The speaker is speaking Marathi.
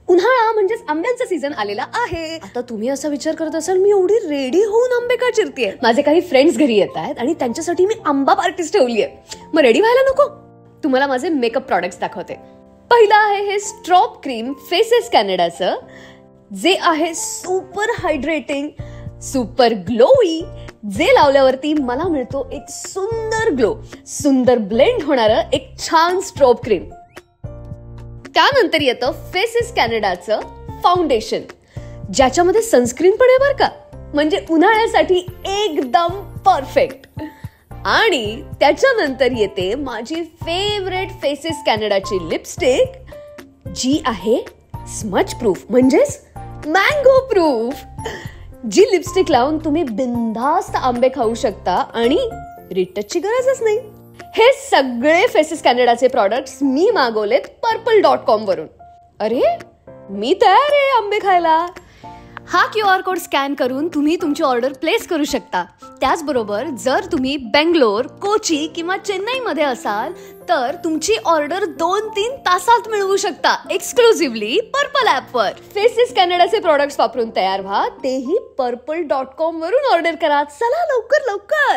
उन्हाळा म्हणजेच आंब्यांचा सीझन आलेला आहे. आता तुम्ही असा विचार करत असाल मी एवढी रेडी होऊन आंबे का चिरतेय. माझे काही फ्रेंड्स घरी येत आहेत आणि त्यांच्यासाठी मी आंबा पार्टीज ठेवली आहे. मग रेडी व्हायला नको. तुम्हाला माझे मेकअप प्रॉडक्ट्स दाखवते. पहिलं आहे हे स्ट्रॉप क्रीम फेसेस कॅनडाचं, जे आहे सुपर हायड्रेटिंग, सुपर ग्लोई, जे लावल्यावरती मला मिळतो एक सुंदर ग्लो, सुंदर ब्लेंड होणारं एक छान स्ट्रॉप क्रीम. त्यानंतर येतं फेसेस कॅनडाचं फाउंडेशन, ज्याच्यामध्ये सनस्क्रीन पण आहे बरं का, म्हणजे उन्हाळ्यासाठी एकदम परफेक्ट. आणि त्याच्यानंतर येते माझी फेवरेट फेसेस कॅनडाची लिपस्टिक, जी आहे स्मच प्रूफ म्हणजेच मँगो प्रूफ. जी लिपस्टिक लावून तुम्ही बिनधास्त आंबे खाऊ शकता आणि रिटचची गरजच नाही. हे सगळे फेसेस कॅनडाचे प्रॉडक्ट्स मी मागवलेत purple.com वरून. अरे मी तयार आहे आंबे खायला. हा QR कोड स्कॅन करून तुम्ही तुमची ऑर्डर प्लेस करू शकता. त्याचबरोबर जर तुम्ही बेंगलोर, कोची किंवा चेन्नईमध्ये असाल तर तुमची ऑर्डर 2-3 तासात मिळवू शकता एक्सक्लुझिव्हली पर्पल ॲपवर. फेसेस कॅनडाचे प्रॉडक्ट्स वापरून तयार व्हा, तेही purple.com वरून ऑर्डर करा. चला लवकर लवकर.